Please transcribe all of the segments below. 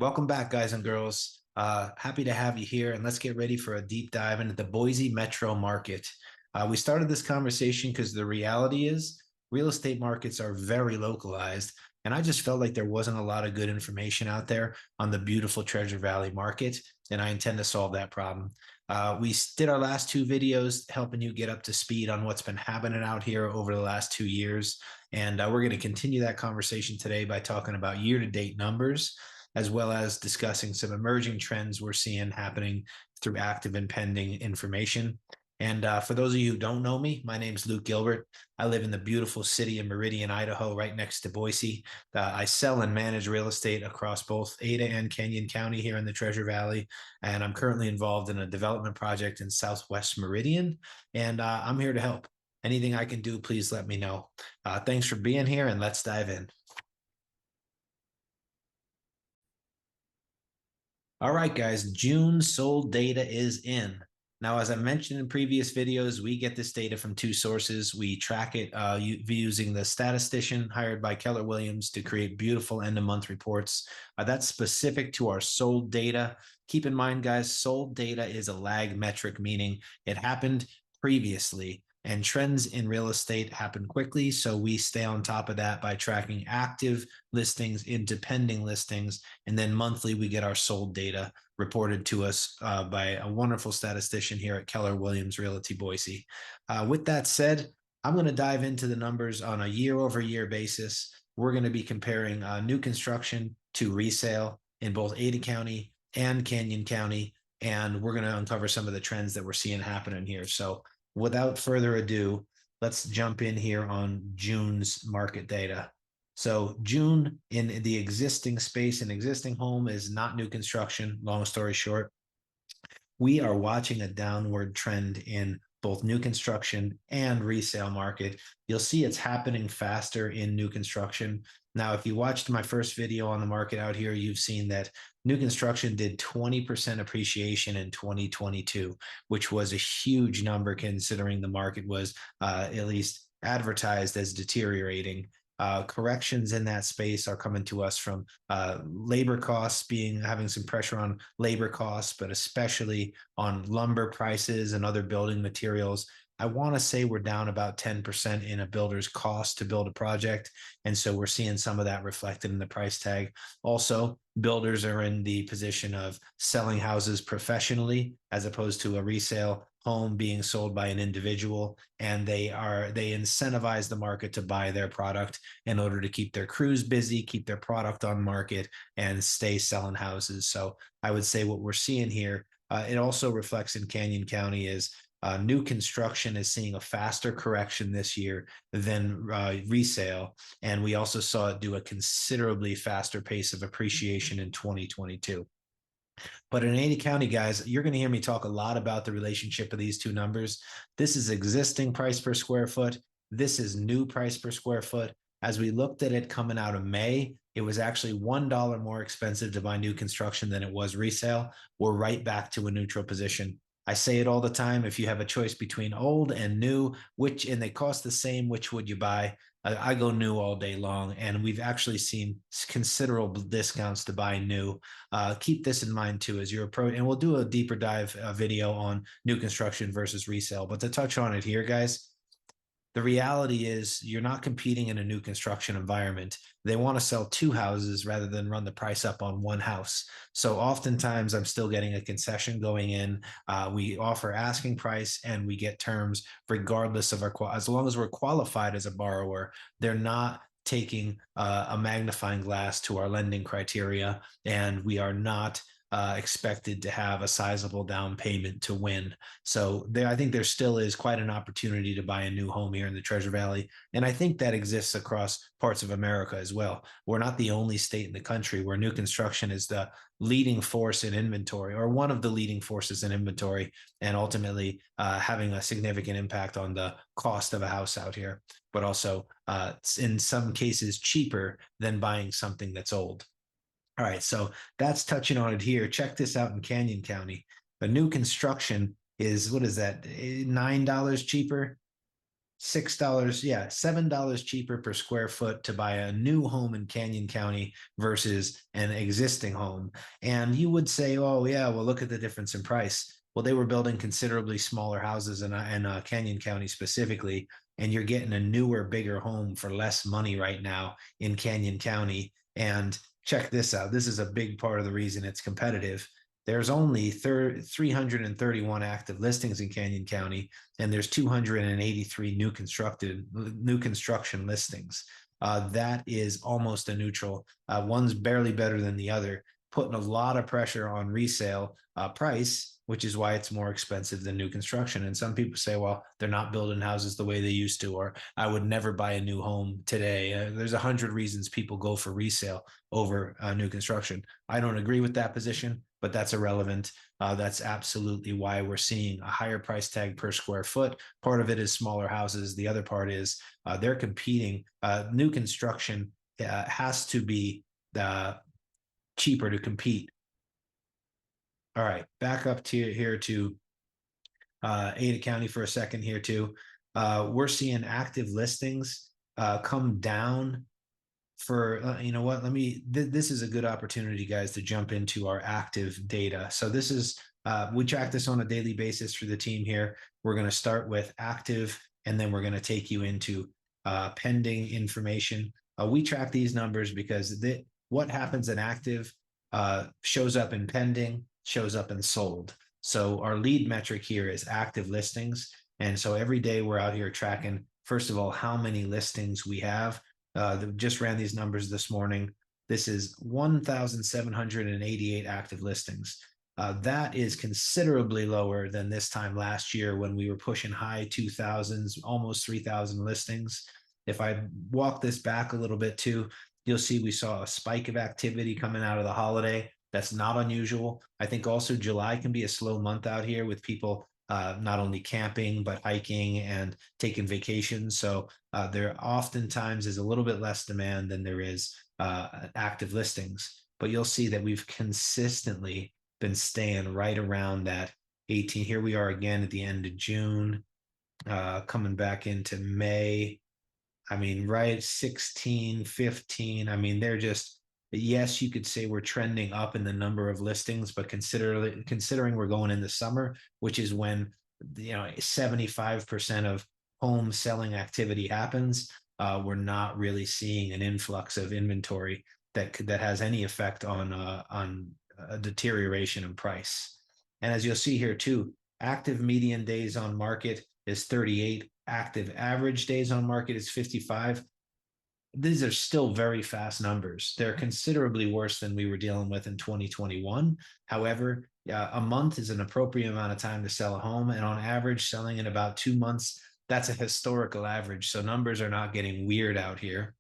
Welcome back, guys and girls. Happy to have you here, and let's get ready for a deep dive into the Boise metro market. We started this conversation because the reality is real estate markets are very localized, and I just felt like there wasn't a lot of good information out there on the beautiful Treasure Valley market, and I intend to solve that problem. We did our last two videos helping you get up to speed on what's been happening out here over the last 2 years, and we're going to continue that conversation today by talking about year-to-date numbers as well as discussing some emerging trends we're seeing happening through active and pending information. And for those of you who don't know me, my name is Luke Gilbert. I live in the beautiful city of Meridian, Idaho, right next to Boise. I sell and manage real estate across both Ada and Canyon County here in the Treasure Valley. And I'm currently involved in a development project in Southwest Meridian. And I'm here to help. Anything I can do, please let me know. Thanks for being here, and let's dive in. All right, guys, June sold data is in. Now, as I mentioned in previous videos, we get this data from two sources. We track it using the statistician hired by Keller Williams to create beautiful end of month reports. That's specific to our sold data. Keep in mind, guys, sold data is a lag metric, meaning it happened previously. And trends in real estate happen quickly. So we stay on top of that by tracking active listings into pending listings. And then monthly, we get our sold data reported to us by a wonderful statistician here at Keller Williams Realty Boise. With that said, I'm going to dive into the numbers on a year over year basis. We're going to be comparing new construction to resale in both Ada County and Canyon County. And we're going to uncover some of the trends that we're seeing happening here. So without further ado, let's jump in here on June's market data. So June in the existing space and existing home is not new construction. Long story short, we are watching a downward trend in both new construction and resale market. You'll see it's happening faster in new construction. Now, if you watched my first video on the market out here, you've seen that new construction did 20% appreciation in 2022, which was a huge number considering the market was at least advertised as deteriorating. Corrections in that space are coming to us from labor costs having some pressure on labor costs, but especially on lumber prices and other building materials. I want to say we're down about 10% in a builder's cost to build a project. And so we're seeing some of that reflected in the price tag. Also, builders are in the position of selling houses professionally as opposed to a resale home being sold by an individual, and they incentivize the market to buy their product in order to keep their crews busy, keep their product on market, and stay selling houses. So I would say what we're seeing here, it also reflects in Canyon County is new construction is seeing a faster correction this year than resale. And we also saw it do a considerably faster pace of appreciation in 2022. But in Ada County, guys, you're going to hear me talk a lot about the relationship of these two numbers. This is existing price per square foot. This is new price per square foot. As we looked at it coming out of May, it was actually $1 more expensive to buy new construction than it was resale. We're right back to a neutral position. I say it all the time. If you have a choice between old and new, and they cost the same, which would you buy? I go new all day long, and we've actually seen considerable discounts to buy new. Keep this in mind too as your approach, and we'll do a deeper dive video on new construction versus resale. But to touch on it here, guys, the reality is you're not competing in a new construction environment. They want to sell two houses rather than run the price up on one house. So oftentimes I'm still getting a concession going in. We offer asking price and we get terms regardless of as long as we're qualified as a borrower. They're not taking a magnifying glass to our lending criteria, and we are not expected to have a sizable down payment to win. So I think there still is quite an opportunity to buy a new home here in the Treasure Valley. And I think that exists across parts of America as well. We're not the only state in the country where new construction is the leading force in inventory, or one of the leading forces in inventory, and ultimately having a significant impact on the cost of a house out here, but also in some cases cheaper than buying something that's old. All right, so that's touching on it here. Check this out in Canyon County. The new construction is, what is that, $9 cheaper? $6, yeah, $7 cheaper per square foot to buy a new home in Canyon County versus an existing home. And you would say, oh, yeah, well, look at the difference in price. Well, they were building considerably smaller houses in Canyon County specifically, and you're getting a newer, bigger home for less money right now in Canyon County. And check this out. This is a big part of the reason it's competitive. There's only 331 active listings in Canyon County, and there's 283 new construction listings. That is almost a neutral. One's barely better than the other, putting a lot of pressure on resale price, which is why it's more expensive than new construction. And some people say, well, they're not building houses the way they used to, or I would never buy a new home today. There's 100 reasons people go for resale over new construction. I don't agree with that position, but that's irrelevant. That's absolutely why we're seeing a higher price tag per square foot. Part of it is smaller houses. The other part is they're competing. New construction has to be cheaper to compete. All right, back up to here to Ada County for a second here too. We're seeing active listings come down for you know what, this is a good opportunity, guys, to jump into our active data. So this is we track this on a daily basis for the team here. We're going to start with active, and then we're going to take you into pending information. We track these numbers because what happens in active shows up in pending, shows up in sold. So our lead metric here is active listings, and so every day we're out here tracking, first of all, how many listings we have. Just ran these numbers this morning. This is 1,788 active listings. That is considerably lower than this time last year when we were pushing high 2,000s, almost 3,000 listings. If I walk this back a little bit too, you'll see we saw a spike of activity coming out of the holiday. That's not unusual. I think also July can be a slow month out here with people not only camping, but hiking and taking vacations. So there oftentimes is a little bit less demand than there is active listings. But you'll see that we've consistently been staying right around that 18. Here we are again at the end of June, coming back into May. I mean, right, 16, 15. I mean, they're just, yes, you could say we're trending up in the number of listings, but considering we're going in the summer, which is when 75% of home selling activity happens, we're not really seeing an influx of inventory that has any effect on a deterioration in price. And as you'll see here too, active median days on market is 38. Active average days on market is 55. These are still very fast numbers. They're considerably worse than we were dealing with in 2021. However, a month is an appropriate amount of time to sell a home. And on average, selling in about 2 months, that's a historical average. So numbers are not getting weird out here.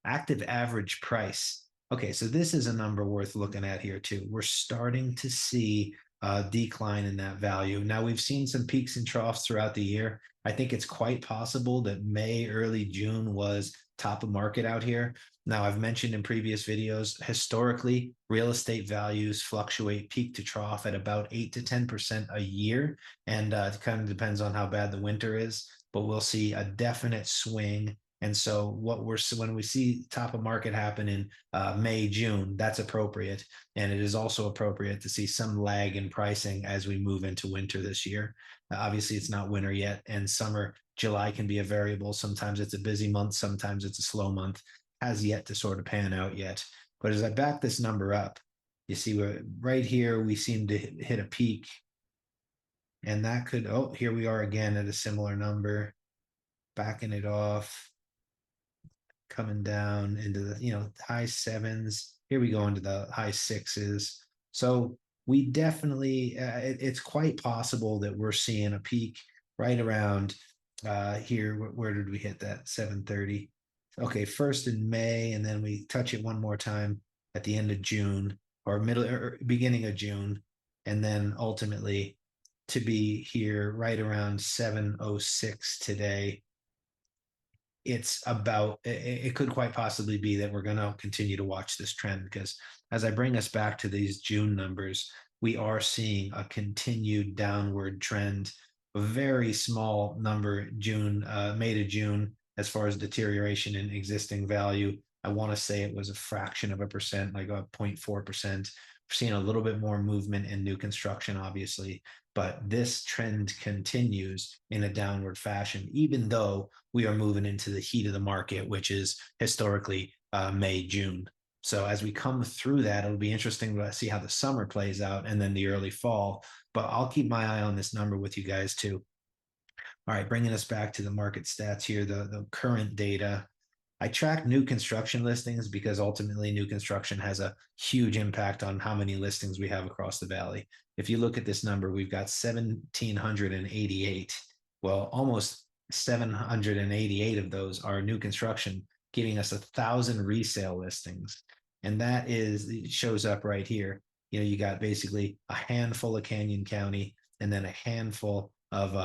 Active average price. Okay, so this is a number worth looking at here too. We're starting to see a decline in that value. Now, we've seen some peaks and troughs throughout the year. I think it's quite possible that May, early June was top of market out here. Now, I've mentioned in previous videos, historically, real estate values fluctuate peak to trough at about 8 to 10% a year. And it kind of depends on how bad the winter is, but we'll see a definite swing. And so when we see top of market happen in May, June, that's appropriate. And it is also appropriate to see some lag in pricing as we move into winter this year. Obviously, it's not winter yet, and summer, July can be a variable. Sometimes it's a busy month, sometimes it's a slow month. Has yet to sort of pan out yet. But as I back this number up, you see right here, we seem to hit a peak. And that could, oh, here we are again at a similar number, backing it off, coming down into the high sevens. Here we go into the high sixes. So we definitely it's quite possible that we're seeing a peak right around here. Where did we hit that? 730. Okay, first in May, and then we touch it one more time at the end of June or middle or beginning of June, and then ultimately to be here right around 706 today. It could quite possibly be that we're going to continue to watch this trend, because as I bring us back to these June numbers, we are seeing a continued downward trend. a very small number June, May to June, as far as deterioration in existing value. I want to say it was a fraction of a percent, like a 0.4%. We're seeing a little bit more movement in new construction, obviously, but this trend continues in a downward fashion, even though we are moving into the heat of the market, which is historically May, June. So as we come through that, it'll be interesting to see how the summer plays out and then the early fall. But I'll keep my eye on this number with you guys too. All right, bringing us back to the market stats here, the current data. I track new construction listings because ultimately new construction has a huge impact on how many listings we have across the valley. If you look at this number, we've got 1,788. Well, almost 788 of those are new construction, giving us 1,000 resale listings. And that is, it shows up right here. You know, you got basically a handful of Canyon County and then a handful of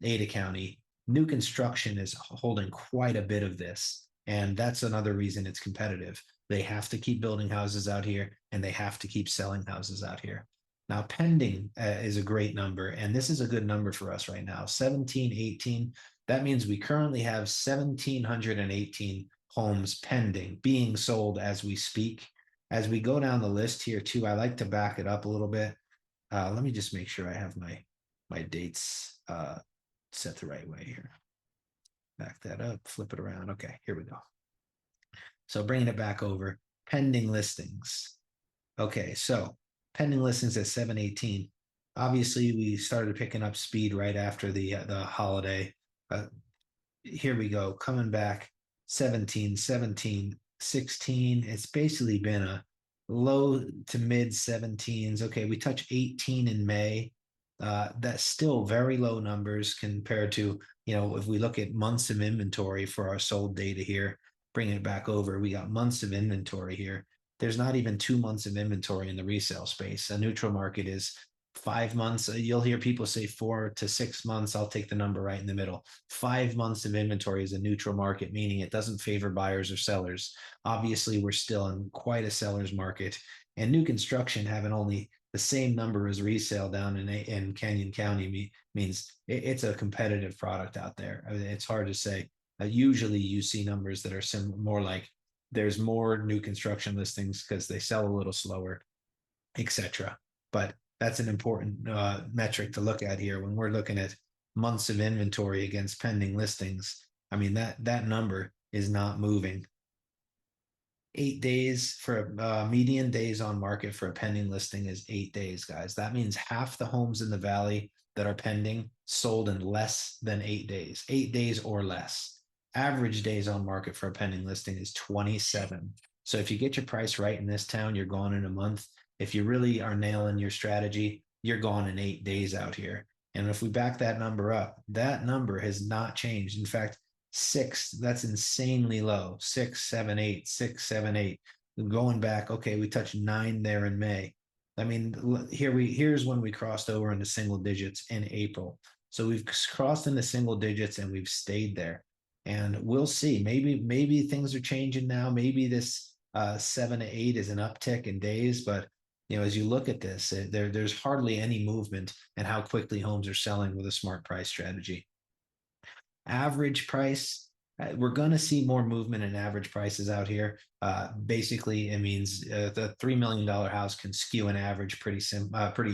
Ada County. New construction is holding quite a bit of this. And that's another reason it's competitive. They have to keep building houses out here and they have to keep selling houses out here. Now, pending is a great number, and this is a good number for us right now 1718. That means we currently have 1,718 homes pending, being sold as we speak. As we go down the list here, too, I like to back it up a little bit. Let me just make sure I have my dates set the right way here. Back that up, flip it around. Okay, here we go. So bringing it back over, pending listings. Okay, so pending listings at 718. Obviously, we started picking up speed right after the holiday. Here we go, coming back 17, 17, 16. It's basically been a low to mid 17s. Okay, we touch 18 in May. That's still very low numbers compared to, if we look at months of inventory for our sold data here, bringing it back over, we got months of inventory here. There's not even 2 months of inventory in the resale space. A neutral market is 5 months. You'll hear people say 4 to 6 months. I'll take the number right in the middle. 5 months of inventory is a neutral market, meaning it doesn't favor buyers or sellers. Obviously, we're still in quite a seller's market, and new construction having only the same number as resale down in Canyon County means it's a competitive product out there. I mean, it's hard to say. Usually, you see numbers that are more like there's more new construction listings because they sell a little slower, etc. But that's an important metric to look at here when we're looking at months of inventory against pending listings. I mean, that number is not moving. 8 days for median days on market for a pending listing is 8 days, guys. That means half the homes in the valley that are pending sold in less than 8 days, 8 days or less. Average days on market for a pending listing is 27. So if you get your price right in this town, you're gone in a month. If you really are nailing your strategy, you're gone in 8 days out here. And if we back that number up, that number has not changed. In fact, six, that's insanely low. 6, 7, 8, 6, 7, 8. Going back, okay, we touched 9 there in May. I mean, here's when we crossed over into single digits in April. So we've crossed into single digits and we've stayed there. And we'll see. Maybe things are changing now. Maybe this 7 to 8 is an uptick in days, but as you look at this, there's hardly any movement in how quickly homes are selling with a smart price strategy. Average price, we're going to see more movement in average prices out here. Basically, it means the $3 million house can skew an average pretty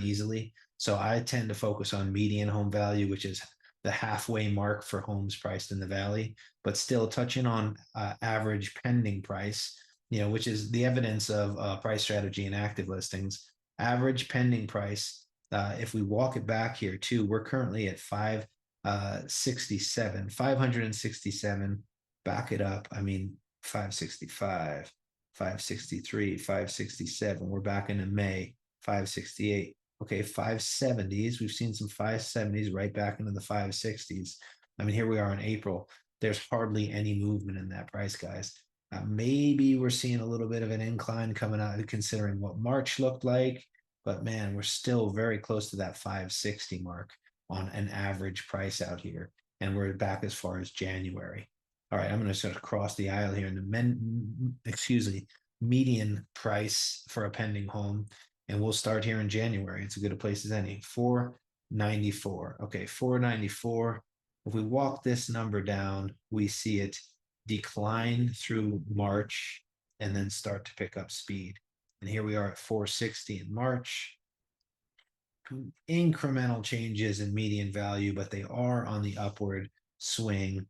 easily. So I tend to focus on median home value, which is the halfway mark for homes priced in the valley, but still touching on average pending price, which is the evidence of price strategy and active listings. Average pending price, if we walk it back here too, we're currently at 567. Back it up. I mean, 565, 563, 567. We're back into May, 568. Okay, 570s. We've seen some 570s right back into the 560s. I mean, here we are in April. There's hardly any movement in that price, guys. Maybe we're seeing a little bit of an incline coming out, considering what March looked like. But man, we're still very close to that 560 mark on an average price out here. And we're back as far as January. All right, I'm going to sort of cross the aisle here in the median price for a pending home. And we'll start here in January. It's as good a place as any. 494. Okay, 494. If we walk this number down, we see it decline through March and then start to pick up speed. And here we are at 460 in March. Incremental changes in median value, but they are on the upward swing.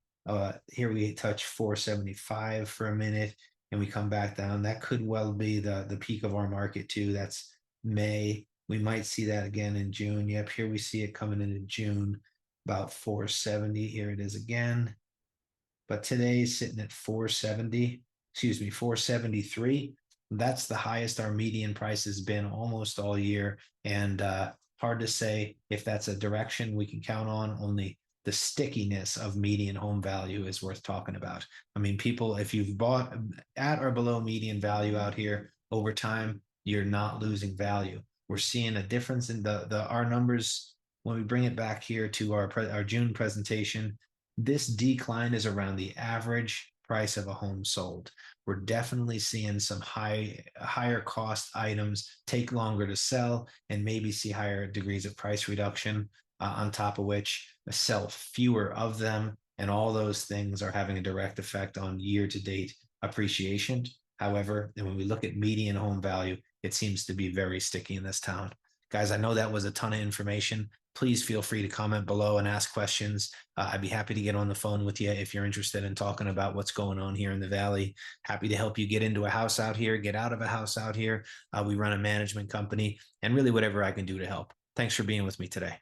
Here we touch 475 for a minute and we come back down. That could well be the peak of our market too. That's May. We might see that again in June. Yep, here we see it coming into June, about 470. Here it is again. But today is sitting at 470, excuse me, 473. That's the highest our median price has been almost all year. And hard to say if that's a direction we can count on. Only the stickiness of median home value is worth talking about. I mean, people, if you've bought at or below median value out here over time, you're not losing value. We're seeing a difference in the our numbers when we bring it back here to our June presentation. This decline is around the average price of a home sold. We're definitely seeing some higher cost items take longer to sell and maybe see higher degrees of price reduction, on top of which sell fewer of them. And all those things are having a direct effect on year to date appreciation. However, when we look at median home value, it seems to be very sticky in this town. Guys, I know that was a ton of information. Please feel free to comment below and ask questions. I'd be happy to get on the phone with you if you're interested in talking about what's going on here in the Valley. Happy to help you get into a house out here, get out of a house out here. We run a management company and really whatever I can do to help. Thanks for being with me today.